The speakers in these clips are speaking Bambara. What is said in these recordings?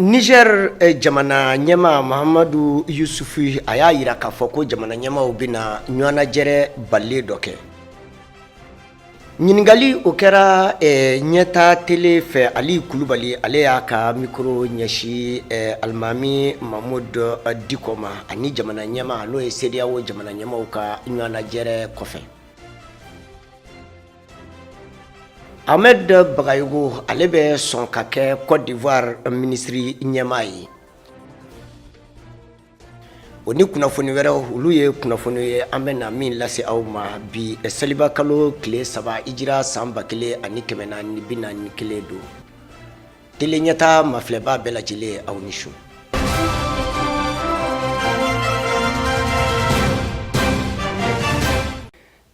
Niger jamana ɲɛma Mahamadu Yusufu a y'a yira k'a fɔ ko jamana ɲɛmaw bɛna ɲɔgɔnnajɛrɛ balilen dɔ kɛ. Ɲininkali o kɛra ɲɛta tele fɛ Ali Kulubali ale y'a ka micro ɲɛsi Alimami Mahmudu Diko ma ani jamana ɲɛma n'o ye CEDEAO jamana ɲɛmaw ka ɲɔgɔnnajɛrɛ kɔfɛ. Ahmed Bagayogo ale bɛ sɔn ka kɛ Côte d'Ivoire ministre ɲɛmaa ye. O ni kunnafoni wɛrɛw olu ye kunnafoni ye an bɛna min lase aw ma bi seliba kalo tile 3 hijira san 1441 don. Tele ɲɛta mafilɛba bɛɛ lajɛlen aw ni su.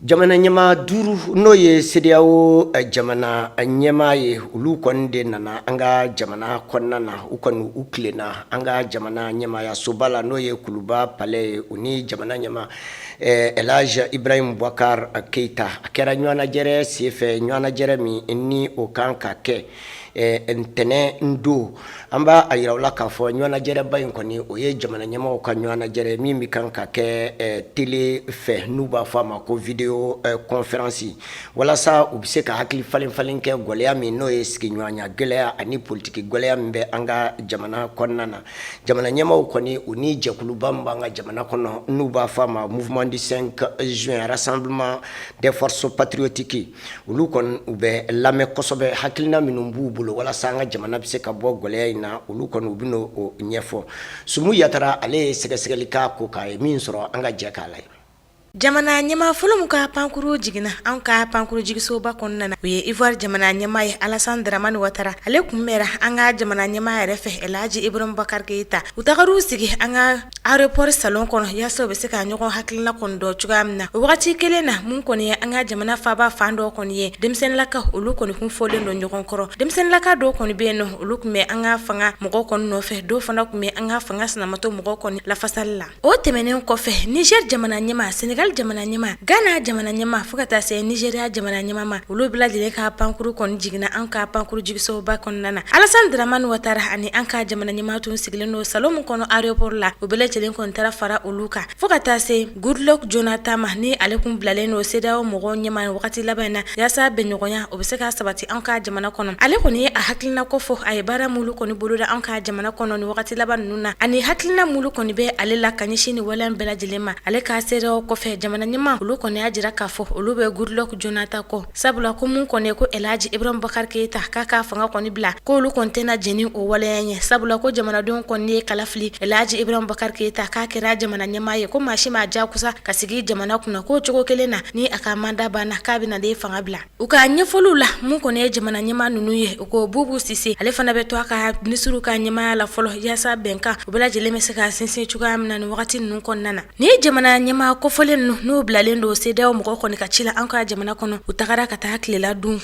Jamana ɲɛma 5 n'o ye CEDEAO jamana ɲɛma ye olu kɔni de nana an ka jamana kɔnɔna na u kɔni u tilenna an ka jamana ɲɛmaya soba la n'o ye Kuluba Palais ye u ni jamana ɲɛma El Hadj Ibrahim Boubacar Keita a kɛra ɲɔgɔnnajɛrɛ senfɛ ɲɔgɔnnajɛrɛ min ni o kan ka kɛ ntɛnɛn don an b'a a yira u la k'a fɔ ɲɔgɔnnajɛrɛba in kɔni o ye jamana ɲɛmaw ka ɲɔgɔnnajɛrɛ min bɛ kan ka kɛ télé fɛ n'u b'a fɔ a ma ko vidéo conférence walasa u bɛ se ka hakili falen kɛ gɛlɛya min n'o ye sigiɲɔgɔnya gɛlɛya ani politiki gɛlɛya min bɛ an ka jamana kɔnɔna na. Jamana ɲɛmaw kɔni u ni jɛkuluba min b'an ka jamana kɔnɔ n'u b'a fɔ a ma mouvement du 5 juin rassemblement des forces patriotiques olu kɔni u bɛ lamɛn kosɛbɛ hakilina minnu b'u bolo walasa an ka jamana bɛ se ka bɔ gɛlɛya in na olu kɔni u bɛna o ɲɛfɔ. Sumu Yatara ale ye sɛgɛsɛgɛli k'a ko k'a ye min sɔrɔ an ka jɛ k'a lajɛ. Jamana ɲɛma fɔlɔ mu ka pankuru jiginna an ka pankuru jigisoba kɔnɔna na o ye Ivoire jamana ɲɛma ye Alassane Dramane Ouattara ale kunbɛra an ka jamana ɲɛma yɛrɛ fɛ El Hadj Ibrahim Boubacar Keita u tagar'u sigi an ka aéroport salon kɔnɔ yaasa u bɛ se ka ɲɔgɔn hakilina kɔni dɔn cogoya min na o wagati kelen na mun kɔni ye an ka jamana faaba fan dɔ kɔni ye denmisɛnnilaka olu kɔni kun fɔlen don ɲɔgɔn kɔrɔ denmisɛnnilaka dɔw kɔni bɛ yen nɔ olu kun bɛ an ka fanga mɔgɔw kɔni nɔfɛ dɔw fana kun bɛ an ka fanga sinamatɔ mɔgɔw kɔni lafasali la o tɛmɛnen kɔfɛ Niger jamana ɲɛma Senegal jamana ɲɛma Ghana jamana ɲɛma fo ka taa se Nigeria jamana ɲɛma ma olu bɛɛ lajɛlen ka pankuru kɔni jiginna an ka pankuru jigisoba kɔnɔna na Alassane Dramane Ouattara ani an ka jamana ɲɛma tun sigilen don salon mun kɔnɔ aéroport la o bɛɛ lajɛlen kɔni taara fara olu kan fo ka taa se Goodluck Jonathan ma ni ale kun bilalen don CEDEAO mɔgɔw ɲɛma wagati laban na yaasa bɛnɲɔgɔnya o bɛ se ka sabati an ka jamana kɔnɔ ale kɔni ye a hakilina ko fɔ a ye baara mulu kɔni boloda an ka jamana kɔnɔ ni wagati laban ninnu na ani hakilina mulu kɔni bɛ ale la ka ɲɛsin ni waleya bɛɛ lajɛlen ma ale ka CEDEAO kɔfɛ jamana ɲɛma olu kɔni y'a jira k'a fɔ olu bɛ Goodluck Jonathan kɔ sabula ko mun kɔni ko El Hadj Ibrahim Boubacar Keita k'a ka fanga kɔni bila ko olu kɔni tɛna jɛni o waleya ɲɛ sabula ko jamanadenw kɔni ye kalafili El Hadj Ibrahim Boubacar Keita k'a kɛra jamana ɲɛmaa ye ko maa si ma diyagosa ka sigi jamana kunna ko cogo kelen na ni a ka manda banna k'a bɛna de fanga bila u ka ɲɛfɔliw la mun kɔni ye jamana ɲɛmaa ninnu ye u ko Boubou Cissé ale fana bɛ to a ka ministre ka ɲɛmaaya la fɔlɔ yaasa bɛnkan u bɛɛ lajɛlen bɛ se ka sinsin cogoya min na ni wagati ninnu kɔnɔna na ni jamana ɲɛmaa kɔfɔlen ninnu n'u bilalen don CEDEAO mɔgɔw kɔni ka ci la an ka jamana kɔnɔ u tagara ka taa kilela dun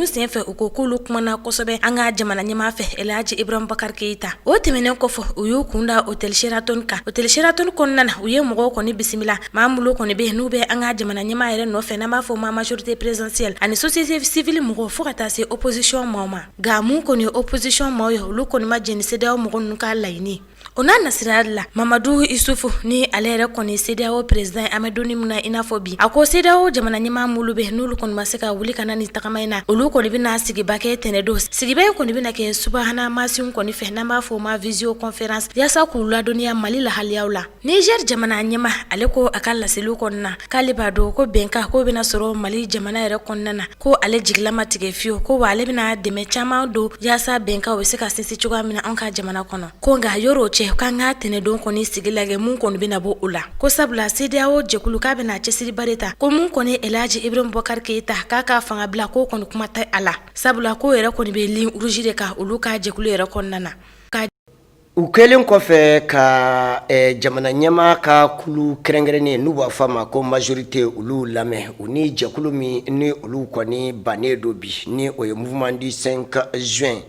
senfɛ u ko k'olu kumana kosɛbɛ an ka jamana ɲɛmaa fɛ El Hadj Ibrahim Boubacar Keita o tɛmɛnen kɔfɛ u y'u kunda Hôtel Sheraton kan Hôtel Sheraton kɔnɔna na u ye mɔgɔw kɔni bisimila maa minnu kɔni bɛ n'u bɛ an ka jamana ɲɛmaa yɛrɛ nɔfɛ n'an b'a fɔ ma majorité présidentielle ani société civile mɔgɔw fo ka taa se opposition maaw ma nka mun kɔni ye opposition maaw ye olu kɔni ma jɛni CEDEAO mɔgɔ ninnu ka laɲini o n'a nasira la Mamadou Issoufou ni ale yɛrɛ kɔni CEDEAO président an bɛ donni min na i n'a fɔ bi a ko CEDEAO jamana ɲɛmaa mulu bɛ n'olu kɔni ma se ka wuli ka na ni tagama in na olu kɔni bɛna sigiba kɛ tɛnɛndon sigiba in kɔni bɛna kɛ subahana mansinw kɔni fɛ n'an b'a fɔ o ma visio conférence yaasa k'u ladɔnniya Mali lahaliyaw la Niger jamana ɲɛmaa ale ko a ka laseliw kɔnɔna na k'ale b'a dɔn ko bɛnkan ko bɛna sɔrɔ Mali jamana yɛrɛ kɔnɔna na ko ale jigila ma tigɛ fiyewu ko wa ale bɛna dɛmɛ caman don yaasa bɛnkan o bɛ se ka sinsin cogoya min na an ka jamana kɔnɔ ko nka yɔrɔ cɛ k'an ka tɛnɛndon kɔni sigi lajɛ mun kɔni bɛna bɔ o la ko sabula CEDEAO jɛkulu k'a bɛna cɛsiriba de ta ko mun kɔni El Hadj Ibrahim Boubacar Keita k'a ka fanga bila ko kɔni kuma tɛ a la sabula ko yɛrɛ kɔni bɛ ligne rouge de kan olu ka jɛkulu yɛrɛ kɔnɔna na u kɛlen kɔfɛ ka jamana ɲɛma ka kulu kɛrɛnkɛrɛnnen n'u b'a fɔ a ma ko majorité olu lamɛn u ni jɛkulu min ni olu kɔni bannen do bi ni o ye mouvement du 5 juin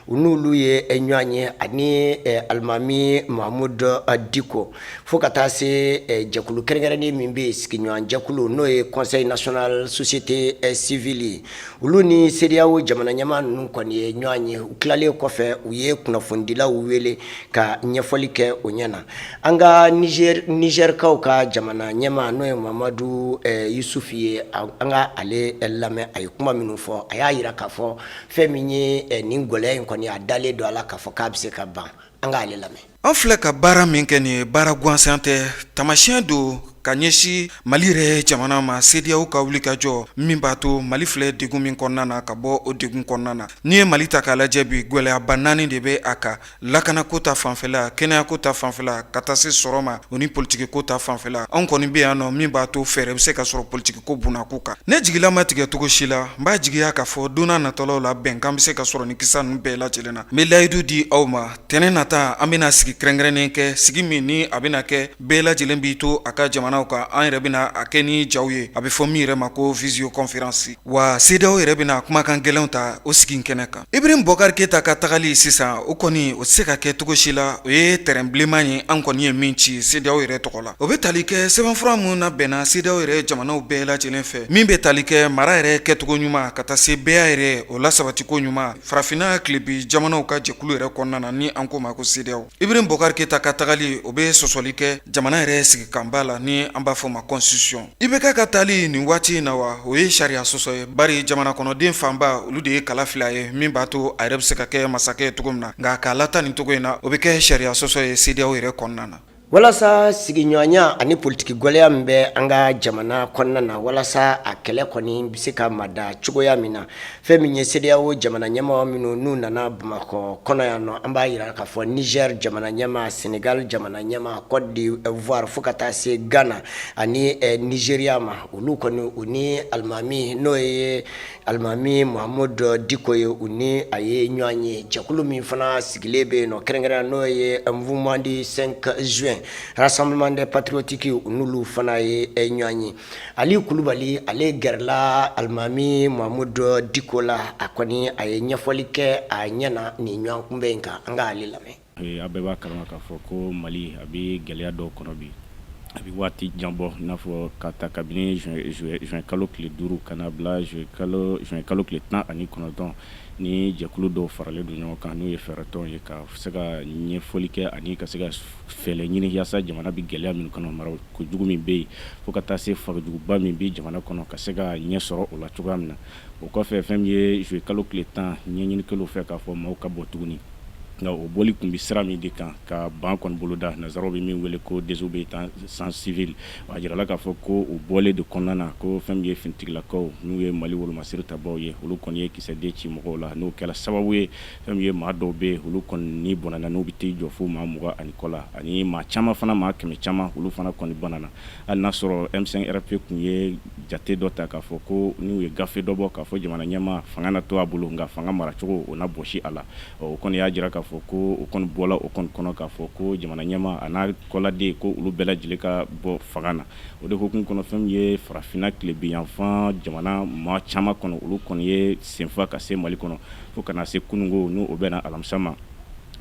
u n'olu ye ɲɔgɔn ye ani alimami mahamud diko fo ka taa se jɛkulu kɛrɛnkɛrɛnnen min bɛ sigiɲɔgɔn jɛkulu n'o ye conseil national société civile olu ni CEDEAO jamana ɲɛma ninnu kɔni ye ɲɔgɔn ye u tilalen kɔfɛ u ye kunnafonidilaw wele ka ɲɛfɔli kɛ o ɲɛna an ka Nigerkaw ka jamana ɲɛma n'o ye Mamadu Yusufu ye an ka ale lamɛn a ye kuma minnu fɔ a y'a yira k'a fɔ fɛn min ye nin gɛlɛya in kɔni a dalen don a la k'a fɔ k'a bɛ se ka ban an ka ale lamɛn. An filɛ ka baara min kɛ nin baara gansan tɛ tamasiyɛn don ka ɲɛsin Mali yɛrɛ jamana ma CEDEAO ka wuli ka jɔ min b'a to Mali filɛ degun min kɔnɔna na ka bɔ o degun kɔnɔna na. N'i ye Mali ta k'a lajɛ bi gwɛlɛyaba 4 de bɛ a kan lakanako ta fanfɛla kɛnɛyako ta fanfɛla ka taa se sɔrɔ ma o ni politikiko ta fanfɛla anw kɔni bɛ yan nɔ min b'a to fɛɛrɛ bɛ se ka sɔrɔ politikiko bunako kan. Ne jigila ma tigɛ cogo si la n b'a jigiya k'a fɔ donna natɔlaw la bɛnkan bɛ se ka sɔrɔ ni kisa ninnu bɛɛ lajɛlen na. N bɛ layidu di aw ma tɛnɛ nata an bɛna sigi kɛrɛnkɛrɛnnen kɛ sigi min ni a bɛna kɛ bɛɛ lajɛlen b'i to a ka jamanaw kan an yɛrɛ bɛna a kɛ ni jaw ye a bɛ fɔ min yɛrɛ ma ko visio conférence wa CEDEAO yɛrɛ bɛna kumakan gɛlɛnw ta o sigi kɛnɛ kan. Ibrahim Bokar Keita ka tagali sisan o kɔni o tɛ se ka kɛ cogo si la o ye terrain bilenman ye an kɔni ye min ci CEDEAO yɛrɛ tɔgɔ la o bɛ tali kɛ sɛbɛnfura mun na bɛnna CEDEAO yɛrɛ jamanaw bɛɛ lajɛlen fɛ min bɛ tali kɛ mara yɛrɛ kɛcogo ɲuman ka taa se bɛɛ yɛrɛ o lasabatiko ɲuman farafinna tilebi jamanaw ka jɛkulu yɛrɛ kɔnɔna na ni an ko ma ko CEDEAO. Ibrahim Bokar Keita ka tagali o bɛ sɔsɔli kɛ jamana yɛrɛ sigi kanba la ni an b'a fɔ ma constitution. IBK ka taali nin waati in na wa o ye sariya sɔsɔ ye bari jamana kɔnɔden fanba olu de ye kala fila ye min b'a to a yɛrɛ bɛ se ka kɛ masakɛ ye cogo min na nka k'a lata nin cogo in na o bɛ kɛ sariya sɔsɔ ye CEDEAO yɛrɛ kɔnɔna na. walasa sigiɲɔgɔnya ani politiki gwɛlɛya min bɛ an ka jamana kɔnɔna na walasa a kɛlɛ kɔni bɛ se ka mada cogoya min na fɛn min ye CEDEAO jamana ɲɛmaa minnu n'u nana Bamakɔ kɔnɔ yan nɔ an b'a yira k'a fɔ Niger jamana ɲɛmaa Senegal jamana ɲɛmaa Côte d'Ivoire fo ka taa se Ghana ani Nigeria ma olu kɔni u ni alimami n'o ye alimami Mahamud Diko ye u ni a ye ɲɔgɔn ye jɛkulu min fana sigilen bɛ yen nɔ kɛrɛnkɛrɛnnenya n'o ye mouvement du 5 juin rassemblement des patriotiques n'olu fana ye ɲɔgɔn ye Ali Kulubali ale gɛrɛla alimami Mahamud Diko la a kɔni a ye ɲɛfɔli kɛ a ɲɛna nin ɲɔgɔn kunbɛn in kan an ka ale lamɛn. A bɛɛ b'a kalama k'a fɔ ko Mali a bɛ gɛlɛya dɔw kɔnɔ bi a bɛ waati jan bɔ i n'a fɔ ka ta kabini juin kalo tile 5 ka na bila juin kalo tile 19 ni jɛkulu dɔw faralen don ɲɔgɔn kan n'o ye fɛɛrɛtɔnw ye ka se ka ɲɛfɔli kɛ ani ka se ka fɛɛrɛ ɲini yaasa jamana bɛ gɛlɛya min kɔnɔ mara kojugu min bɛ yen fo ka taa se fagajuguba min bɛ jamana kɔnɔ ka se ka ɲɛ sɔrɔ o la cogoya min na o kɔfɛ fɛn min ye juin kalo tile 10 ɲɛɲinikɛlaw fɛ k'a fɔ maaw ka bɔ tuguni nka o bɔli tun bɛ sira min de kan ka ban kɔni boloda nanzaraw bɛ min wele ko désobéissance civile a jirala k'a fɔ ko o bɔlen de kɔnɔna na ko fɛn min ye finitigilakaw n'u ye Mali wolomasiri tabaw ye olu kɔni ye kisɛden ci mɔgɔw la n'o kɛra sababu ye fɛn min ye maa dɔw bɛ yen olu kɔni ni bɔnna n'u bɛ t'i jɔ fo maa 20 ani kɔ la ani maa caman fana maa 100 caman olu fana kɔni banana hali n'a sɔrɔ M5RP tun ye jate dɔ ta k'a fɔ ko n'u ye gafe dɔ bɔ k'a fɔ jamana ɲɛmaa fanga na to a bolo nka fanga maracogo o na bɔsi a la o kɔni y'a jira k'a fɔ ko o kɔni bɔla o kɔni kɔnɔ k'a fɔ ko jamana ɲɛmaa a n'a kɔladen ko olu bɛɛ lajɛlen ka bɔ fanga na o de hukumu kɔnɔ fɛn min ye farafinna tilebiyanfan jamana maa caman kɔnɔ olu kɔni ye senfa ka se Mali kɔnɔ fo kana se kunungo n'o bɛna alamisa ma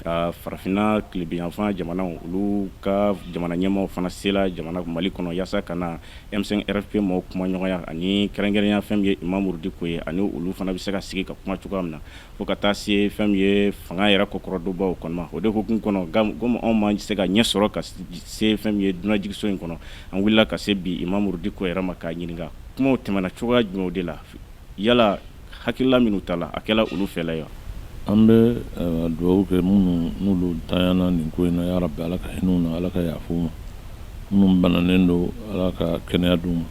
farafinna tilebiyanfan jamanaw olu ka jamana ɲɛmaaw fana sela jamana Mali kɔnɔ yaasa ka na M5RP mɔgɔw kuma ɲɔgɔnya ani kɛrɛnkɛrɛnya fɛn min ye Mahamud Diko ye ani olu fana bɛ se ka sigi ka kuma cogoya min na fo ka taa se fɛn min ye fanga yɛrɛ kɔkɔrɔdonbaw kɔnɔ ma o de hukumu kɔnɔ komi anw ma se ka ɲɛ sɔrɔ ka se fɛn min ye dunanjigiso in kɔnɔ an wulila ka se bi Mahamud Diko yɛrɛ ma k'a ɲininka kumaw tɛmɛna cogoya jumɛnw de la yala hakilila minnu ta la a kɛla olu fɛ la yan. An bɛ dugawu kɛ minnu n'olu tanyana nin ko in na ya Rabbi Ala ka hin'u na Ala ka yafa u ma minnu bananen don Ala ka kɛnɛya d'u ma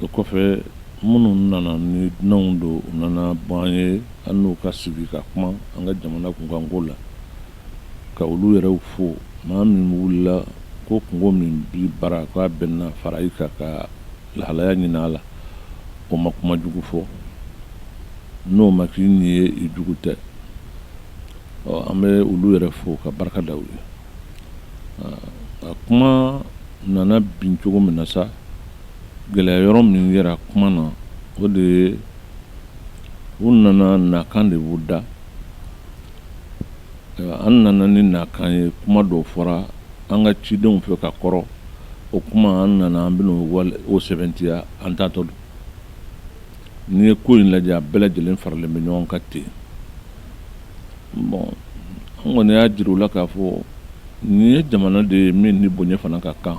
o kɔfɛ minnu nana ni dunanw don u nana bɔ an ye an n'u ka sigi ka kuma an ka jamana kunkanko la ka olu yɛrɛw fo maa min wulila ko kungo min bi bara k'a bɛnna fara i kan ka lahalaya ɲini a la o ma kuma jugu fɔ n'o ma k'i nin ye i jugu tɛ an bɛ olu yɛrɛ fo ka barika da u ye a kuma nana bin cogo min na sa gɛlɛya yɔrɔ min yɛrɛ kuma na o de ye u nana nakan de b'u da an nana ni nakan ye kuma dɔw fɔra an ka cidenw fɛ ka kɔrɔ o kuma an nana an bɛna o sɛbɛntiya an tatɔ don n'i ye ko in lajɛ a bɛɛ lajɛlen faralen bɛ ɲɔgɔn kan ten bon an kɔni y'a jira u la k'a fɔ nin ye jamana de ye min ni bonya fana ka kan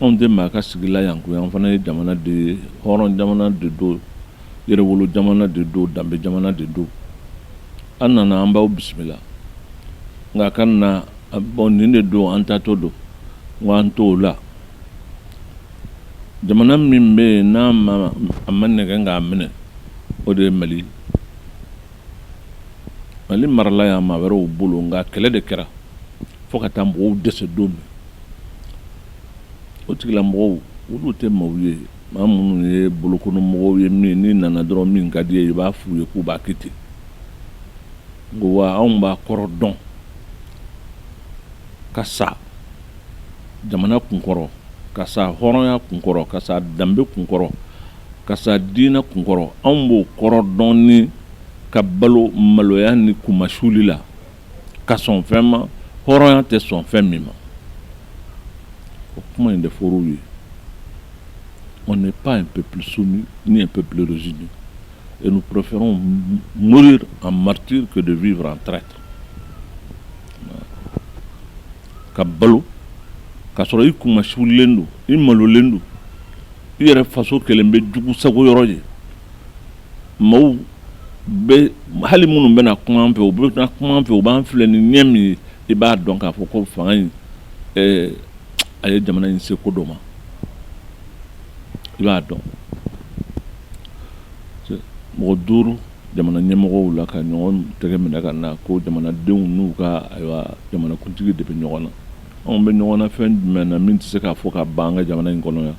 anw tɛ maa ka sigila yan koyi an fana ye jamana de ye hɔrɔn jamana de don yɛrɛwolo jamana de don danbe jamana de don an nana an b'aw bisimila nka ka na bon nin de don an tatɔ don n an t'o la jamana min bɛ yen n'a ma nɛgɛ k'a minɛ o de ye Mali marala yan maa wɛrɛw bolo nka kɛlɛ de kɛra fo ka taa mɔgɔw dɛsɛ don min o tigilamɔgɔw olu tɛ maaw ye maa minnu ye bolokɔnɔmɔgɔw ye min n'i nana dɔrɔn min ka di ye i b'a f'u ye k'u b'a kɛ ten wa anw b'a kɔrɔ dɔn ka sa jamana kunkɔrɔ ka sa hɔrɔnya kunkɔrɔ ka sa danbe kunkɔrɔ ka sa diinɛ kunkɔrɔ anw b'o kɔrɔ dɔn ni ka balo maloya ni kumasuli la ka sɔn fɛn ma hɔrɔnya tɛ sɔn fɛn min ma o kuma in de fɔr'u ye on n'est pas un peuple soumis ni un peuple résigné et nous préférons mourir en martyr que de vivre en traître ka balo ka sɔrɔ i kumasulilen don i malolen don i yɛrɛ faso kelen bɛ jugu sago yɔrɔ ye maaw bɛ hali minnu bɛna kuma an fɛ u bɛna kuma an fɛ u b'an filɛ ni ɲɛ min ye i b'a dɔn k'a fɔ ko fanga in a ye jamana in se ko dɔ ma i b'a dɔn mɔgɔ duuru jamana ɲɛmɔgɔw la ka ɲɔgɔn tɛgɛ minɛ ka na ko jamanadenw n'u ka ayiwa jamanakuntigi de bɛ ɲɔgɔn na anw bɛ ɲɔgɔn na fɛn jumɛn na min tɛ se k'a fɔ ka ban an ka jamana in kɔnɔ yan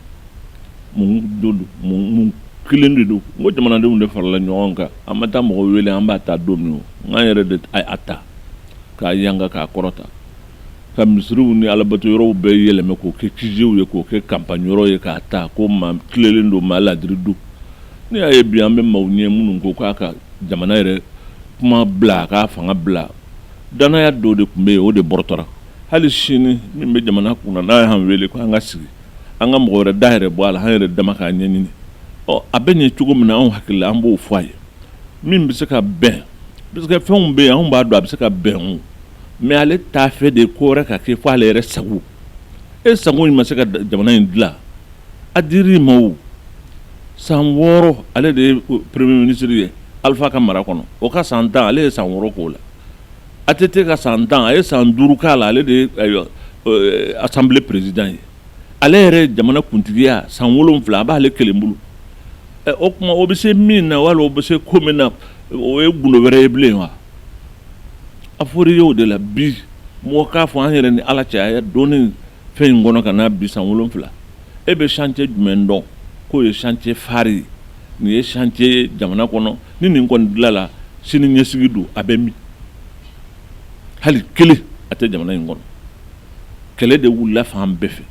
mun kelen de don n ko jamanadenw de farala ɲɔgɔn kan an ma taa mɔgɔ wele an b'a ta don min o n'an yɛrɛ de a ta k'a yanga k'a kɔrɔta ka misiriw ni alabato yɔrɔw bɛɛ yɛlɛmɛ k'o kɛ kijew ye k'o kɛ campagne yɔrɔ ye k'a ta ko maa tilelen don maa ladiri don ne y'a ye bi an bɛ maaw ɲɛ minnu ko k'a ka jamana yɛrɛ kuma bila a k'a fanga bila danaya dɔw de tun bɛ yen o de bɔrɔtɔra hali sini min bɛ jamana kunna n'a y'an wele ko an ka sigi an ka mɔgɔ wɛrɛ da yɛrɛ bɔ a la an yɛrɛ dama k'a ɲɛɲini a bɛ ɲɛ cogo min na anw hakili an b'o fɔ a ye min bɛ se ka bɛn parce que fɛnw bɛ yen anw b'a dɔn a bɛ se ka bɛn o mais ale t'a fɛ de ko wɛrɛ ka kɛ fɔ ale yɛrɛ sago sago in ma se ka jamana in dilan a dir'i ma o san 6 ale de ye premier ministre ye Alpha ka mara kɔnɔ o ka san 10 ale ye san 6 k'o la ATT ka san 10 a ye san 5 k'a la ale de ye assemblée président ye ale yɛrɛ jamana kuntigiya san 7 a b'ale kelen bolo o kuma o bɛ se min na wala o bɛ se ko min na o ye gundo wɛrɛ ye bilen wa a fɔra ye o de la bi mɔgɔ k'a fɔ an yɛrɛ ni ala cɛ a ye dɔɔni fɛn in kɔnɔ ka n'a bi san 7 e bɛ chantier jumɛn dɔn k'o ye chantier fari ye nin ye chantier jamana kɔnɔ ni nin kɔni dilanla sini ɲɛsigi don a bɛ min hali kelen a tɛ jamana in kɔnɔ kɛlɛ de wulila fan bɛɛ fɛ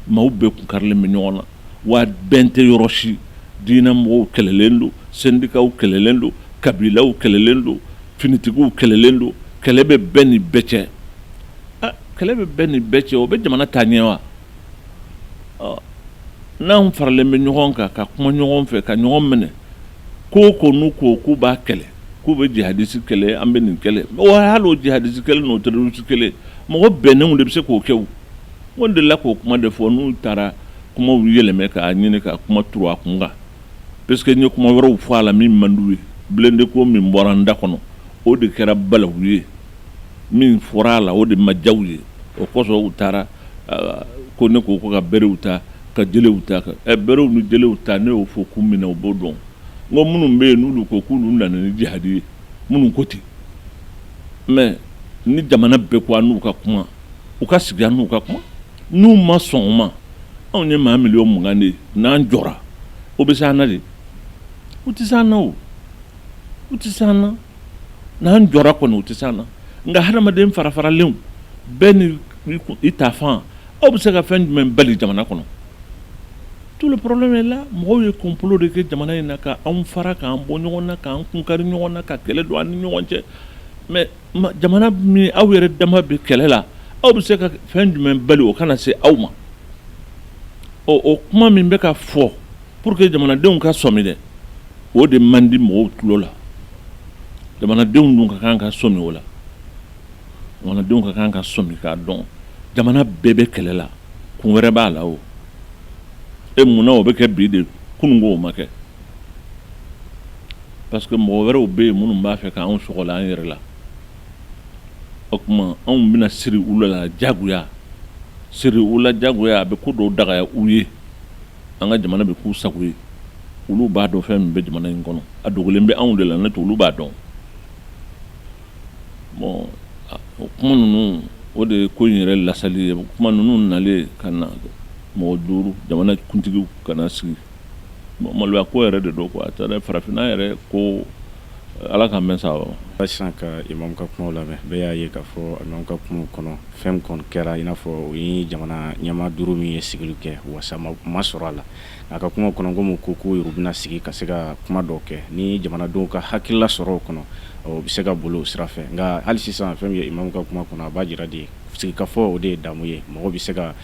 maaw bɛɛ kun karilen bɛ ɲɔgɔn na wa bɛn tɛ yɔrɔ si diinɛ mɔgɔw kɛlɛlen don syndicats kɛlɛlen don kabilaw kɛlɛlen don finitigiw kɛlɛlen don kɛlɛ bɛ bɛɛ ni bɛɛ cɛ kɛlɛ bɛ bɛɛ ni bɛɛ cɛ o bɛ jamana taa ɲɛ wa n'anw faralen bɛ ɲɔgɔn kan ka kuma ɲɔgɔn fɛ ka ɲɔgɔn minɛ ko ko n'u ko k'u b'a kɛlɛ k'u bɛ jihadisi kɛlɛ an bɛ nin kɛlɛ hali o jihadisi kɛlɛ n'o terroriste kɛlɛ mɔgɔ bɛnnenw de bɛ se k'o kɛ o n ko delila k'o kuma de fɔ n'u taara kumaw yɛlɛmɛ k'a ɲini ka kuma turu a kun kan parce que n ye kuma wɛrɛw fɔ a la min man d'u ye bilende ko min bɔra n da kɔnɔ o de kɛra balawu ye min fɔra a la o de ma diya u ye o kɔsɔn u taara ko ne ko ka berew ta ka jelew ta berew ni jelew ta ne y'o fɔ kun min na o b'o dɔn n ko minnu bɛ yen n'olu ko k'olu nana ni jihadi ye minnu ko ten mais ni jamana bɛɛ ko an n'u ka kuma u ka sigi an n'u ka kuma n'u ma sɔn o ma anw ye maa 20 de ye n'an jɔra o bɛ s'an na de u tɛ s'an na o u tɛ s'an na n'an jɔra kɔni u tɛ se na nka hadamaden farafaralen bɛɛ ni i ta fan aw bɛ se ka fɛn jumɛn bali jamana kɔnɔ tout le problème est là mɔgɔw ye complot de kɛ jamana in na ka anw fara k'an bɔ ɲɔgɔn na k'an kunkari ɲɔgɔn na ka kɛlɛ don an ni ɲɔgɔn cɛ mais jamana min aw yɛrɛ dama bɛ kɛlɛ la aw bɛ se ka fɛn jumɛn bali o kana se aw ma o kuma min bɛ ka fɔ pour que jamanadenw ka sɔmi dɛ o de man di mɔgɔw tulo la jamanadenw dun ka kan ka sɔmi o la jamanadenw ka kan ka sɔmi k'a dɔn jamana bɛɛ bɛ kɛlɛ la kun wɛrɛ b'a la o munna o bɛ kɛ bi de kununko o ma kɛ parce que mɔgɔ wɛrɛw bɛ yen minnu b'a fɛ k'anw sɔgɔla an yɛrɛ la o tuma anw bɛna siri u la jagoya siri u la jagoya a bɛ ko dɔw dagaya u ye an ka jamana bɛ k'u sago ye olu b'a dɔn fɛn min bɛ jamana in kɔnɔ a dogolen bɛ anw de la ne to olu b'a dɔn bon o kuma ninnu o de ye ko in yɛrɛ lasali ye kuma ninnu nalen ka na mɔgɔ duuru jamana kuntigiw ka na sigi maloya ko yɛrɛ de don quoi a taara farafinna yɛrɛ ko ala ka mɛn sa wa sisan ka imam ka kumaw lamɛn bɛɛ y'a ye k'a fɔ imam ka kumaw kɔnɔ fɛn kɔni kɛra i n'a fɔ o ye jamana ɲɛmaa duuru min ye sigili kɛ wasa ma sɔrɔ a la a ka kumaw kɔnɔ komi ko yɛrɛ bɛna sigi ka se ka kuma dɔw kɛ ni jamanadenw ka hakilila sɔrɔ o kɔnɔ o bɛ se ka bolo o sira fɛ nka hali sisan fɛn min ye imam ka kuma kɔnɔ a b'a jira de sigikafɔ o de ye damu ye mɔgɔ bɛ se ka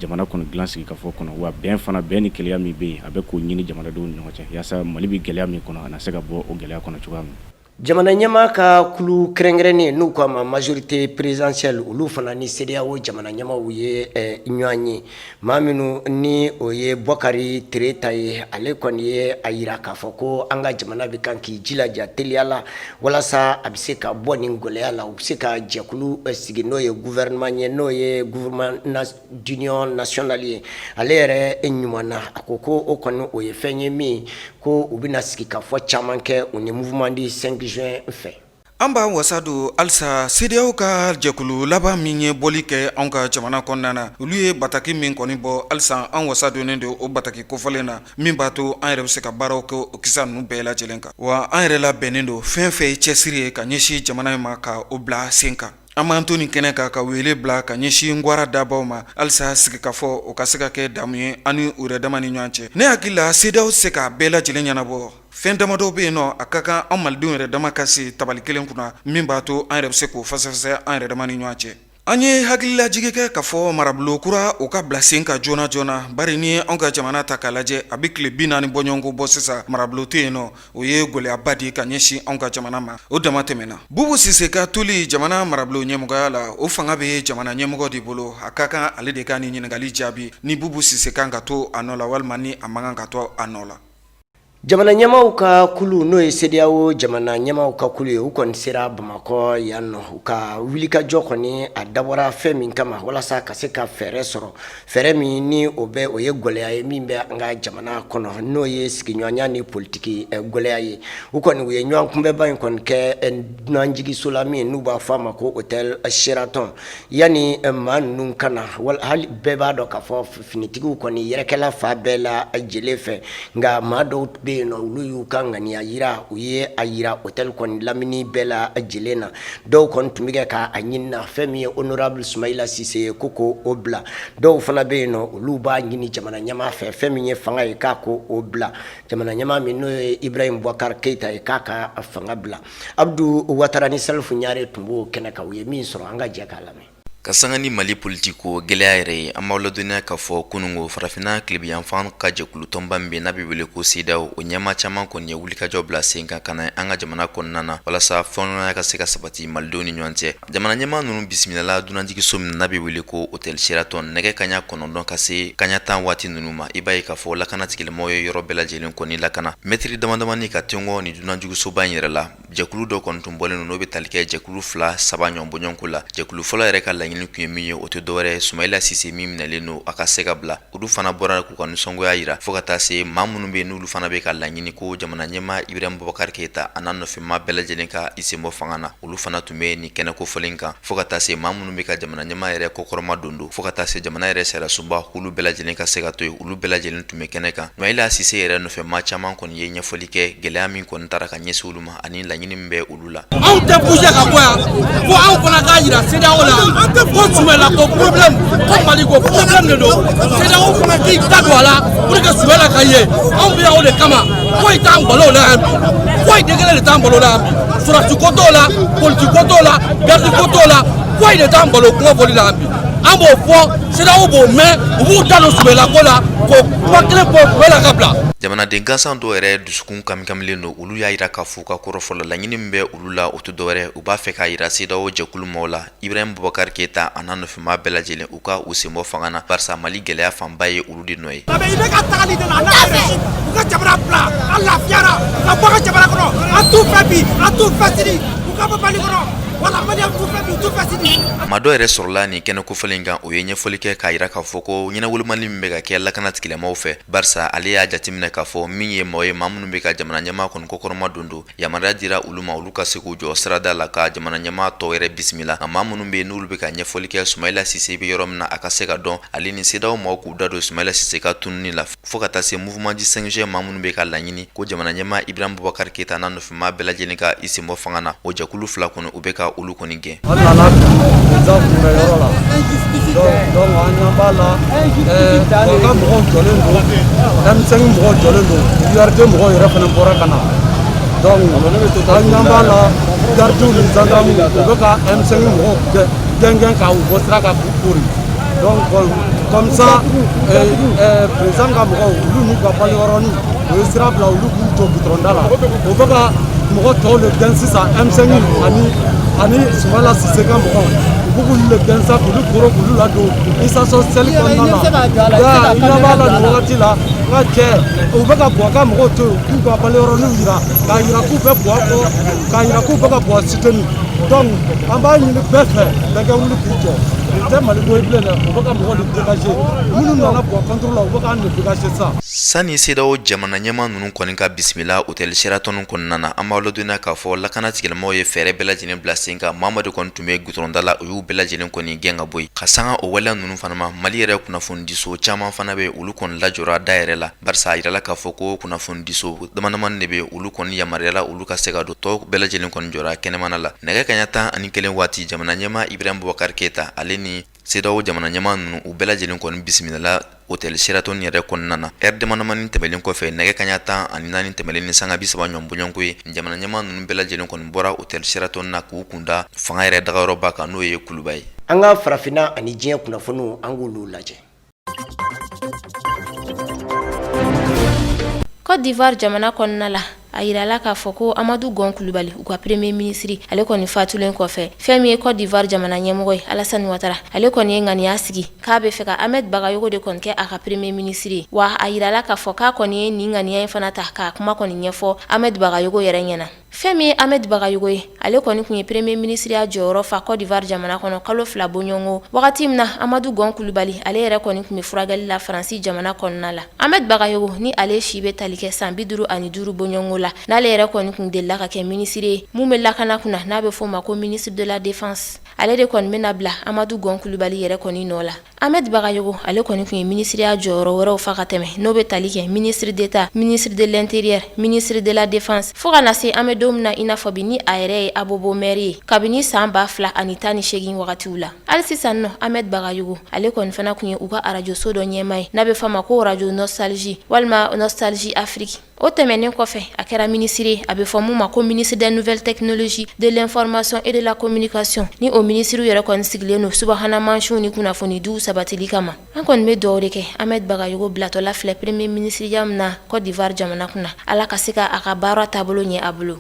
jamana kɔnɔ dilan sigikafɔ kɔnɔ wa bɛn fana bɛn ni gɛlɛya min bɛ yen a bɛ k'o ɲini jamanadenw ni ɲɔgɔn cɛ yaasa mali bɛ gɛlɛya min kɔnɔ a na se ka bɔ o gɛlɛya kɔnɔ cogoya min jamana ɲɛmaa ka kulu kɛrɛnkɛrɛnnen n'u ko a ma majorité présidentielle olu fana ni CEDEAO jamana ɲɛmaaw ye ɲɔgɔn ye maa minnu ni o ye Bɔkari Ture ta ye ale kɔni ye a yira k'a fɔ ko an ka jamana bɛ kan k'i jilaja teliya la walasa a bɛ se ka bɔ nin gɛlɛya la u bɛ se ka jɛkulu sigi n'o ye gouvernement ye n'o ye gouvernement d'union nationale ye ale yɛrɛ ɲuman na a ko o kɔni o ye fɛn ye min ko u bɛna sigi ka fɔ caman kɛ u ni mouvement di 5 juin fɛ an b'a wasa don halisa CEDEAO ka jɛkulu laban min ye bɔli kɛ anw ka jamana kɔnɔna na olu ye bataki min kɔni bɔ halisa an wasa donnen don o bataki kofɔlen na min b'a to an yɛrɛ bɛ se ka baaraw kɛ o kisa ninnu bɛɛ lajɛlen kan wa an yɛrɛ labɛnnen don fɛn fɛn ye cɛsiri ye ka ɲɛsin jamana in ma ka o bila sen kan an b'an to nin kɛnɛ kan ka wele bila ka ɲɛsin gwara dabaw ma halisa sigikafɔ o ka se ka kɛ damu ye ani u yɛrɛ dama ni ɲɔgɔn cɛ ne hakili la CEDEAO se ka bɛɛ lajɛlen ɲɛnabɔ fɛn damadɔ bɛ yen nɔ a ka kan an malidenw yɛrɛ dama ka se tabali kelen kunna min b'a to an yɛrɛ bɛ se k'o fasɛfɛsɛ an yɛrɛ dama ni ɲɔgɔn cɛ an ye hakililajigi kɛ k'a fɔ marabolo kura o ka bila sen ka joona joona bari ni anw ka jamana ta k'a lajɛ a bɛ tile 40 bɔɲɔgɔnko bɔ sisan marabolo tɛ yen nɔ o ye gɛlɛyaba de ka ɲɛsin anw ka jamana ma o dama tɛmɛna Bubu Sise ka toli jamana marabolo ɲɛmɔgɔya la o fanga bɛ jamana ɲɛmɔgɔ de bolo a ka kan ale de ka nin ɲininkali jaabi ni Bubu Sise kan ka to a nɔ la walima ni a man kan ka to a nɔ la jamana ɲɛmaaw ka kulu n'o ye CEDEAO jamana ɲɛmaaw ka kulu ye u kɔni sera Bamakɔ yan nɔ u ka wulikajɔ kɔni a dabɔra fɛn min kama walasa ka se ka fɛɛrɛ sɔrɔ fɛɛrɛ min ni o ye gɛlɛya ye min bɛ an ka jamana kɔnɔ n'o ye sigiɲɔgɔnya ni politiki gɛlɛya ye u kɔni u ye ɲɔgɔn kunbɛba in kɔni kɛ dunanjigiso la min n'u b'a fɔ a ma ko hôtel Sheraton yanni maa ninnu ka na hali bɛɛ b'a dɔn k'a fɔ finitigiw kɔni yɛrɛkɛla fa bɛɛ la jele fɛ nka maa dɔw bɛ yen nɔ olu y'u ka ŋaniya yira u ye a yira hôtel kɔni lamini bɛɛ la jelen na dɔw kɔni tun bɛ kɛ k'a ɲini na fɛn min ye honorable Sumayila Sise ye ko o bila dɔw fana bɛ yen nɔ olu b'a ɲini jamana ɲɛmaa fɛ fɛn min ye fanga ye k'a ko o bila jamana ɲɛmaa min n'o ye Ibrahim Boubacar Keita ye k'a ka fanga bila Abdou Ouattara ni Salifu Ɲare tun b'o kɛnɛ kan u ye min sɔrɔ an ka jɛ k'a lamɛn ka sanga ni Mali politiko gɛlɛya yɛrɛ ye an b'aw ladɔnniya k'a fɔ kunungo farafinna tilebiyanfan ka jɛkulu tɔnba min bɛ n'a bɛ wele ko CEDEAO o ɲɛmaa caman kɔni ye wulikajɔ bila sen kan ka na an ka jamana kɔnɔna na walasa fɛnɲɔgɔnya ka se ka sabati malidenw ni ɲɔgɔn cɛ jamana ɲɛmaa ninnu bisimilala dunanjigiso min n'a bɛ wele ko hôtel Sheraton nɛgɛ kaɲa 9 ka se kaɲa 10 waati ninnu ma i b'a ye k'a fɔ lakana tigilamɔgɔw ye yɔrɔ bɛɛ lajɛlen kɔni lakana mɛtiri damadamani ka tɛngɔ ni dunanjigisoba in yɛrɛ la jɛkulu dɔ kɔni tun bɔlen n'o bɛ tali kɛ jɛkulu 2-3 ɲɔgɔn bɔɲɔgɔnko la jɛkulu fɔlɔ yɛrɛ ka laɲini laɲini kun ye min ye o tɛ dɔwɛrɛ Sumayila Sise min minɛlen no a ka se ka bila olu fana bɔra k'u ka nisɔngoya yira fo ka taa se maa minnu bɛ n'olu fana bɛ ka laɲini ko jamana ɲɛmaa Ibrahim Boubacar Keita a n'a nɔfɛmaa bɛɛ lajɛlen ka i sen bɔ fanga na olu fana tun bɛ nin kɛnɛ kofɔlen kan fo ka taa se maa minnu bɛ ka jamana ɲɛmaa yɛrɛ kɔkɔrɔma don fo ka taa se jamana yɛrɛ sariyasunba k'olu bɛɛ lajɛlen ka se ka to yen olu bɛɛ lajɛlen tun bɛ kɛnɛ kan Sumayila Sise yɛrɛ nɔfɛmaa caman kɔni ye ɲɛfɔli kɛ gɛlɛya min kɔni taara ka ɲɛsin olu ma ani laɲini min bɛ olu la. Anw tɛ bouger ka bɔ yan fo anw fana k'a yira CEDEAO la ko Sumayila ko problème ko Mali ko problème de don CEDEAO fana k'i da don a la pour que Sumayila ka ye anw bɛ yan o de kama foyi t'an balo la yan bi foyi degelen de t'an balo la yan bi sɔrɔsi ko t'o la politique ko t'o la garde ko t'o la foyi de t'an balo kuma fɔli la yan bi an b'o fɔ CEDEAO b'o mɛn u b'u da don Sumayila ko la k'o kuma kelen fɔ Sumayila ka bila. Jamanaden gansan dɔw yɛrɛ dusukun kamikamilen don olu y'a yira k'a fɔ ka kɔrɔfɔlɔ laɲini min bɛ olu la o tɛ dɔwɛrɛ u b'a fɛ k'a yira CEDEAO jɛkulu maaw la Ibrahim Boubacar Keita a n'a nɔfɛmaa bɛɛ lajɛlen u ka u sen bɔ fanga na barisa Mali gɛlɛya fanba ye olu de nɔ ye. I bɛ ka tagali de la n'a yɛrɛ u ka jamana bila an lafiyara ka bɔ ka jamana kɔnɔ an t'u fɛ bi an t'u fɛ sini u ka bɔ Mali kɔnɔ. Ma dɔ yɛrɛ sɔrɔla nin kɛnɛ kofɔlen kan o ye ɲɛfɔli kɛ k'a yira k'a fɔ ko ɲɛnawolomali min bɛ ka kɛ lakana tigilamaaw fɛ barisa ale y'a jateminɛ k'a fɔ min ye maa ye maa minnu bɛ ka jamana ɲɛmaa kɔni kɔkɔrɔma don yamaruya dira olu ma olu ka se k'u jɔ sirada la ka jamana ɲɛmaa tɔw yɛrɛ bisimila nka maa minnu bɛ yen n'olu bɛ ka ɲɛfɔli kɛ Sumayila Sise bɛ yɔrɔ min na a ka se ka dɔn ale ni CEDEAO maaw k'u da don Sumayila Sise ka tununi la fo ka taa se mouvement du 5G maa minnu bɛ ka laɲini ko jamana ɲɛmaa Ibrahim Boubacar Keita n'a nɔfɛmaa bɛɛ lajɛlen ka i sen bɔ fanga na o jɛkulu fila kɔni u bɛ ka olu kɔni gɛn. An nana za kunbɛ yɔrɔ la donc an ɲɛ b'a la ka mɔgɔw jɔlen don M5 mɔgɔw jɔlen don URD mɔgɔw yɛrɛ fana bɔra ka na donc an ɲɛ b'a la gardiw ni gendarmes u bɛ ka M5 mɔgɔw gɛngɛn ka u bɔ sira kan k'u kori donc comme ça président ka mɔgɔw olu n'u ka baliyɔrɔnin u ye sira bila olu k'u jɔ goudron la u bɛ ka mɔgɔ tɔw le gɛn sisan M5 ani Sumayila Sise ka mɔgɔw u b'u k'olu le gɛn sa k'olu koro k'olu ladon station seli kɔnɔna na i ɲɛ b'a la nin wagati la n ka cɛ u bɛ ka Buwa ka mɔgɔw to yen k'u ka baliyɔrɔninw yira k'a yira k'u bɛ Buwa kɔ k'a yira k'u bɛ ka Buwa soutenir donc an b'a ɲini bɛɛ fɛ bɛɛ ka wuli k'u jɔ nin tɛ Mali ko ye bilen dɛ u bɛ ka mɔgɔ de dégager minnu nana Buwa contre la u bɛ k'an de dégager sa. Sani CEDEAO jamana ɲɛmaa ninnu kɔni ka bisimila hôtel Sheraton kɔnɔna na an b'a ladɔnniya k'a fɔ lakana tigilamaaw ye fɛɛrɛ bɛɛ lajɛlen bila sen kan Mamadu kɔni tun bɛ goudron da la o y'u bɛɛ lajɛlen kɔni gɛn ka bɔ yen ka sanga o waleya ninnu fana ma Mali yɛrɛ kunnafonidiso caman fana bɛ olu kɔni lajɔra da yɛrɛ la barisa a yirala k'a fɔ ko kunnafonidiso damadamani de bɛ olu kɔni yamaruyala olu ka se ka don tɔw bɛɛ lajɛlen kɔni jɔra kɛnɛmana la nɛgɛ kaɲa 11 waati jamana ɲɛmaa Ibrahim Boubacar Keita ale ni CEDEAO jamana ɲɛmaa ninnu u bɛɛ lajɛlen kɔni bisimilala hôtel Sheraton yɛrɛ kɔnɔna na heure damadamani tɛmɛlen kɔfɛ nɛgɛ kaɲa 14 tɛmɛlen ni sanga 30 ɲɔnbɔɲɔnko ye jamana ɲɛmaa ninnu bɛɛ lajɛlen kɔni bɔra hôtel Sheraton na k'u kunda fanga yɛrɛ dagayɔrɔba kan n'o ye Kuluba ye. An ka farafinna ani diɲɛ kunnafoniw an k'olu lajɛ. Côte d'Ivoire jamana kɔnɔna la a yirala k'a fɔ ko Amadou Gon Coulibaly u ka premier ministre ale kɔni fatulen kɔfɛ fɛn min ye Côte d'Ivoire jamana ɲɛmɔgɔ ye Alassane Ouattara ale kɔni ye ŋaniya sigi k'a bɛ fɛ ka Ahmed Bagayogo de kɔni kɛ a ka premier ministre wa a yirala k'a fɔ k'a kɔni ye nin ŋaniya in fana ta k'a kuma kɔni ɲɛfɔ Ahmed Bagayogo yɛrɛ ɲɛna. Fɛn min ye Ahmed Bagayogo ye ale kɔni kun ye premier ministre ya jɔyɔrɔ fa Côte d'Ivoire jamana kɔnɔ kalo 2 bɔɲɔngo wagati min na Amadou Gon Coulibaly ale yɛrɛ kɔni kun bɛ furakɛli la Faransi jamana kɔnɔna la. Ahmed Bagayogo ni ale si bɛ tali kɛ san 55 bɔɲɔngo la n'ale yɛrɛ kɔni kun delila ka kɛ ministre ye mun bɛ lakana kunna n'a bɛ fɔ o ma ko ministre de la défense ale de kɔni bɛna bila Amadou Gon Coulibaly yɛrɛ kɔni nɔ la. Ahmed Bagayogo ale kɔni kun ye ministre ya jɔyɔrɔ wɛrɛw fa ka tɛmɛ n'o bɛ tali kɛ ministre d'état, ministre de l'intérieur, ministre de la défense fo ka na se an bɛ don min na i n'a fɔ bi ni a yɛrɛ ye Abobo maire ye kabini san 2018 wagatiw la. Hali sisan nɔ Ahmed Bagayogo ale kɔni fana kun ye u ka radio so dɔ ɲɛmaa ye n'a bɛ fɔ a ma ko radio Nostalgie walima Nostalgie Afrique. O tɛmɛnen kɔfɛ a kɛra ministre ye a bɛ fɔ mun ma ko ministre des nouvelles technologies, de l'information et de la communication ni o ministre yɛrɛ kɔni sigilen don subahana mansiw ni kunnafonidiw sabatili kama. An kɔni bɛ dugawu de kɛ Ahmed Bagayogo bilatɔla filɛ premier ministre ya min na Côte d'Ivoire jamana kunna ala ka se ka a ka baara taabolo ɲɛ a bolo.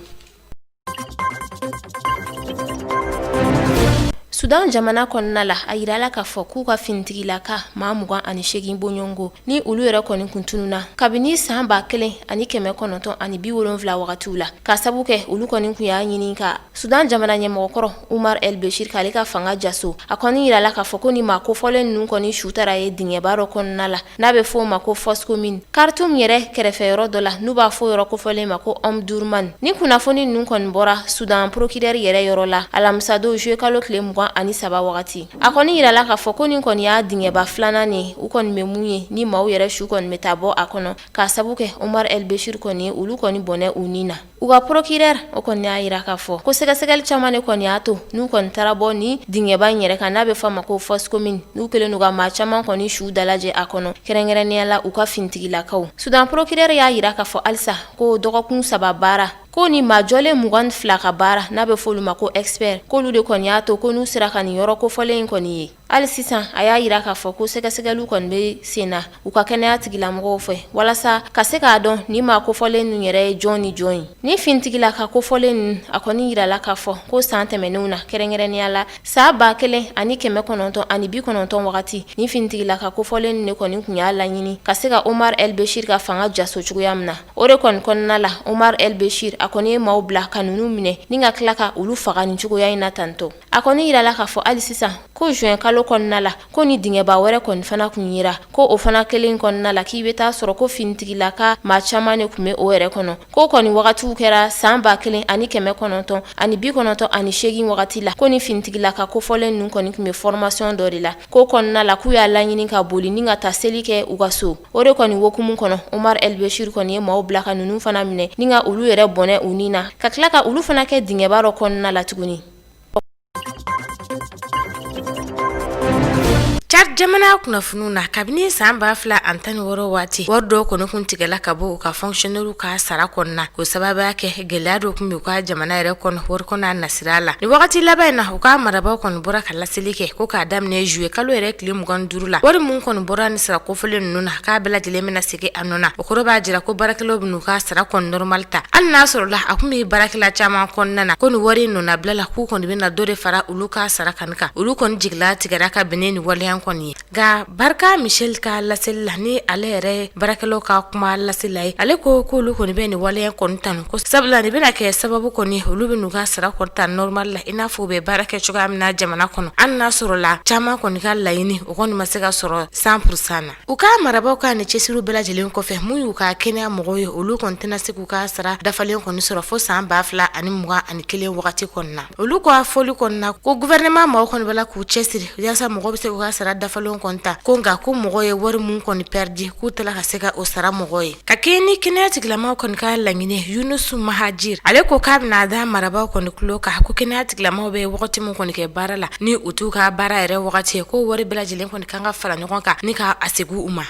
Sudan jamana kɔnɔna la a yirala k'a fɔ k'u ka finitigilaka maa 28 bɔɲɔngo ni olu yɛrɛ kɔni kun tununa kabini san 1970 wagatiw la ka sabu kɛ olu kɔni kun y'a ɲini ka Sudan jamana ɲɛmɔgɔkɔrɔ Umar el-Bashir k'ale ka fanga jaso a kɔni yirala k'a fɔ ko ni maa kofɔlen ninnu kɔni sutara ye dingɛba dɔ kɔnɔna la n'a bɛ fɔ o ma ko Foscommune Khartoum yɛrɛ kɛrɛfɛ yɔrɔ dɔ la n'u b'a fɔ yɔrɔ kofɔlen ma ko Omdurman ni kunnafoni ninnu kɔni bɔra Sudan procureur yɛrɛ yɔrɔ la alamisa don juillet kalo tile 23 wagati a kɔni yirala k'a fɔ ko ni kɔni y'a dingɛba filanan ni u kɔni bɛ mun ye ni maaw yɛrɛ su kɔni bɛ taa bɔ a kɔnɔ k'a sabu kɛ Omar el-Bashir kɔni olu kɔni bɔnɛ u ni na u ka procureur o kɔni y'a yira k'a fɔ ko sɛgɛsɛgɛli caman de kɔni y'a to n'u kɔni taara bɔ ni dingɛba in yɛrɛ kan n'a bɛ fɔ a ma ko Foscommune n'u kɛlen n'u ka maa caman kɔni su dalajɛ a kɔnɔ kɛrɛnkɛrɛnnenya la u ka finitigilakaw Sudan procureur y'a yira k'a fɔ halisa ko dɔgɔkun 3 baara ko ni majɔlen 22 ka baara n'a bɛ fɔ olu ma ko expert k'olu de kɔni y'a to ko n'u sera ka nin yɔrɔ kofɔlen in kɔni ye hali sisan a y'a yira k'a fɔ ko sɛgɛsɛgɛliw kɔni bɛ sen na u ka kɛnɛya tigilamɔgɔw fɛ walasa ka se k'a dɔn ni maa kofɔlen ninnu yɛrɛ ye jɔn ni jɔn ye ni finitigila ka kofɔlen ninnu a kɔni yirala k'a fɔ ko san tɛmɛnenw na kɛrɛnkɛrɛnnenya la saa 1990 wagati ni finitigila ka kofɔlen ninnu de kɔni kun y'a laɲini ka se ka Omar el-Bashir ka fanga jaso cogoya min na o de kɔni kɔnɔna la Omar el-Bashir a kɔni ye maaw bila ka ninnu minɛ ni ka tila ka olu faga nin cogoya in na tantɔ a kɔni yirala k'a fɔ hali sisan ko juin kalo kɔnɔna la ko ni dingɛba wɛrɛ kɔni fana kun yira ko o fana kelen kɔnɔna la k'i bɛ taa sɔrɔ ko finitigilaka maa caman de kun bɛ o yɛrɛ kɔnɔ ko kɔni wagatiw kɛra san 1998 wagati la ko ni finitigilaka kofɔlen ninnu kɔni kun bɛ formation dɔ de la ko kɔnɔna la k'u y'a laɲini ka boli ni ka taa seli kɛ u ka so o de kɔni wokumu kɔnɔ Omar el-Bashir kɔni ye maaw bila ka ninnu fana minɛ ni ka olu yɛrɛ bɔnɛ u ni na ka tila ka olu fana kɛ dingɛba dɔ kɔnɔna la tuguni Chad jamana kunnafoniw na kabini san 2016 waati wari dɔ kɔni kun tigɛla ka bɔ u ka fonctionnaire ka sara kɔnɔna o sababuya kɛ gɛlɛya dɔ kun bɛ u ka jamana yɛrɛ kɔnɔ wari kɔnɔ nasira la ni wagati laban in na u ka marabaw kɔni bɔra ka laseli kɛ ko k'a daminɛ juillet kalo yɛrɛ tile 25 la wari mun kɔni bɔra ni sara kofɔlen ninnu na k'a bɛɛ lajɛlen bɛna segin a nɔ na o kɔrɔ b'a jira ko baarakɛlaw bɛ n'u ka sara kɔni normal ta hali n'a sɔrɔ la a kun bɛ baarakɛla caman kɔnɔna na ko ni wari nɔna bila la k'u kɔni bɛna dɔ de fara olu ka sara kan olu kɔni jigila tigɛra ka bɛnɛ ni waleyan kɔni ye ga barka Michel ka laseli la ni ale yɛrɛ baarakɛlaw ka kuma laseli la ye ale ko olu kɔni bɛ ni waleyan kɔni tanu ko sabula ni bɛna kɛ sababu kɔni olu bɛ n'u ka sara kɔni ta normal la i n'a fɔ u bɛ baara kɛ cogoya min na jamana kɔnɔ hali n'a sɔrɔ la caman kɔni ka laɲini o kɔni ma se ka sɔrɔ 100% na u ka marabaw ka ni cɛsiriw bɛɛ lajɛlen kɔfɛ mun y'u ka kɛnɛya mɔgɔw ye olu kɔni tɛna se k'u ka sara dafalen kɔni sɔrɔ fo san 2021 wagati kɔni na olu ka fɔli kɔni na ko gouvernement mɔgɔw kɔni bɛ la k'u cɛsiri yaasa mɔgɔw bɛ se k'u ka sara dafalen kɔni ta ko nka ko mɔgɔ ye wari mun kɔni perdi k'u tala ka se ka o sara mɔgɔ ye ka kɛ ni kɛnɛya tigilamɔgɔ kɔni ka laɲini Yunus Mahajir ale ko k'a bɛna da marabaw kɔni tulo kan ko kɛnɛya tigilamɔgɔ bɛ wagati mun kɔni kɛ baara la ni u t'u ka baara yɛrɛ wagati ye ko wari bɛɛ lajɛlen kɔni kan ka fara ɲɔgɔn kan ni ka a segu u ma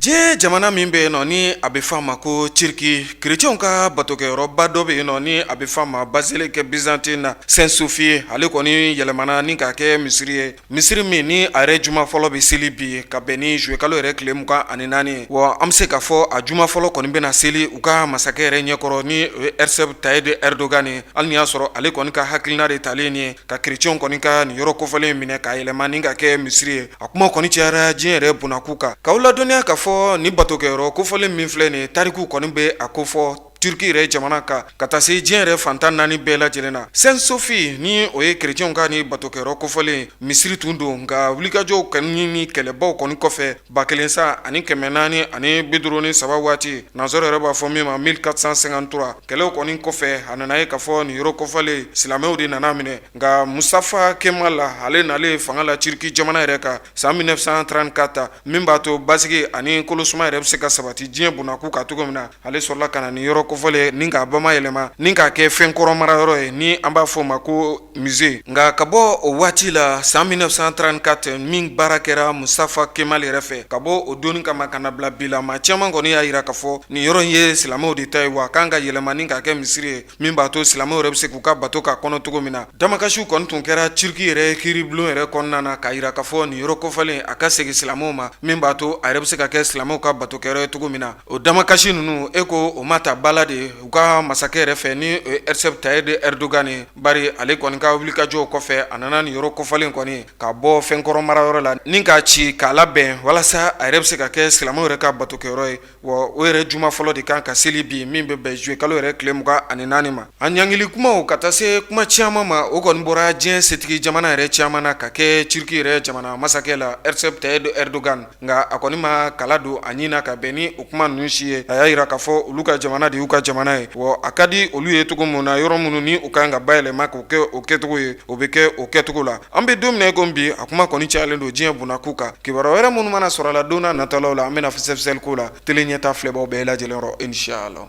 diɲɛ jamana min bɛ yen nɔ ni a bɛ f'a ma ko Turki chrétienw ka batokɛyɔrɔba dɔ bɛ yen nɔ ni a bɛ f'a ma Bazilike Byzantine na Saint Sophie ale kɔni yɛlɛmana ni k'a kɛ misiri ye misiri min ni a yɛrɛ juma fɔlɔ bɛ seli bi ka bɛn ni juillet kalo yɛrɛ tile 24 wa an bɛ se k'a fɔ a juma fɔlɔ kɔni bɛna seli u ka masakɛ yɛrɛ ɲɛkɔrɔ ni Recep Tayyip Erdogan ye hali ni y'a sɔrɔ ale kɔni ka hakilina de talen ye ka chrétienw kɔni ka nin yɔrɔ kofɔlen minɛ ka yɛlɛma ni ka kɛ misiri ye a kuma kɔni cayara diɲɛ yɛrɛ bunakun kan k'aw ladɔnniya k'a fɔ ni batokɛyɔrɔ kofɔlen min filɛ nin tariku kɔni bɛ a kofɔ Turki yɛrɛ jamana kan ka taa se diɲɛ yɛrɛ fantan 4 bɛɛ lajɛlen na Saint Sophie ni o ye chrétienw ka ni batokɛyɔrɔ kofɔlen misiri tun don nka wulikajɔw kɔni ni kɛlɛbaw kɔni kɔfɛ 1000 ani 400 ani 53 waati nansɔrɔ yɛrɛ b'a fɔ min ma 1453 kɛlɛw kɔni kɔfɛ a nana ye k'a fɔ nin yɔrɔ kofɔlen silamɛw de nana minɛ nka Mustafa Kemal ale nalen fanga la Turki jamana yɛrɛ kan san 1934 min b'a to basigi ani kolosuma yɛrɛ bɛ se ka sabati diɲɛ bunakun kan cogo min na ale sɔrɔla ka na nin yɔrɔ kofɔlen ni k'a bamayɛlɛma ni k'a kɛ fɛn kɔrɔ mara yɔrɔ ye ni an b'a fɔ ma ko musée nka ka bɔ o waati la san 1934 min baara kɛra Mustafa Kemal yɛrɛ fɛ ka bɔ o doni kama ka na bila bi la maa caman kɔni y'a yira k'a fɔ nin yɔrɔ in ye silamɛw de ta ye wa kan ka yɛlɛma ni k'a kɛ misiri ye min b'a to silamɛw yɛrɛ bɛ se k'u ka bato k'a kɔnɔ cogo min na damakasiw kɔni tun kɛra Turki yɛrɛ kiiribulon yɛrɛ kɔnɔna na k'a yira k'a fɔ nin yɔrɔ kofɔlen a ka segin silamɛw ma min b'a to a yɛrɛ bɛ se ka kɛ silamɛw ka batokɛyɔrɔ ye cogo min na o damakasi ninnu e ko o ma ta bala bɔla de u ka masakɛ yɛrɛ fɛ ni Recep Tayyip Erdogan ye bari ale kɔni ka wulikajɔw kɔfɛ a nana nin yɔrɔ kɔfalen kɔni ka bɔ fɛnkɔrɔ marayɔrɔ la ni k'a ci k'a labɛn walasa a yɛrɛ bɛ se ka kɛ silamɛw yɛrɛ ka batokɛyɔrɔ ye wa o yɛrɛ juma fɔlɔ de kan ka seli bi min bɛ bɛn juillet kalo yɛrɛ tile 24 ma a ɲangili kumaw ka taa se kuma caman ma o kɔni bɔra diɲɛ setigi jamana yɛrɛ caman na ka kɛ Turki yɛrɛ jamana masakɛ la Recep Tayyip Erdogan nka a kɔni ma kala don a ɲin na ka bɛn ni o kuma ninnu si ye a y'a yira k'a fɔ olu ka jamana de y'u ka jamana ye wa a ka di olu ye cogo mun na yɔrɔ minnu ni u kan ka bayɛlɛma k'o kɛ o kɛcogo ye o bɛ kɛ o kɛcogo la an bɛ don min na ko bi a kuma kɔni cayalen don diɲɛ bunnaku kan kibaruya wɛrɛ minnu mana sɔrɔ a la don n'a nataw la an bɛna fɛsɛfɛsɛli ko la tele ɲɛta filɛbaw bɛɛ lajɛlen yɔrɔ inshallah.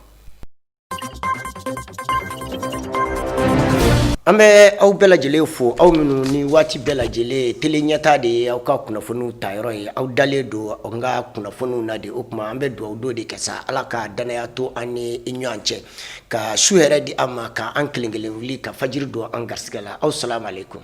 an bɛ aw bɛɛ lajɛlen fo aw minnu ni waati bɛɛ lajɛlen tele ɲɛta de ye aw ka kunnafoniw ta yɔrɔ ye aw dalen don an ka kunnafoniw na de o kuma an bɛ dugawu don de kɛ sa ala ka danaya to an ni ɲɔgɔn cɛ ka su yɛrɛ di an ma ka an kelen kelen wuli ka fajiri don an garisɛgɛ la aw salamu aleykum.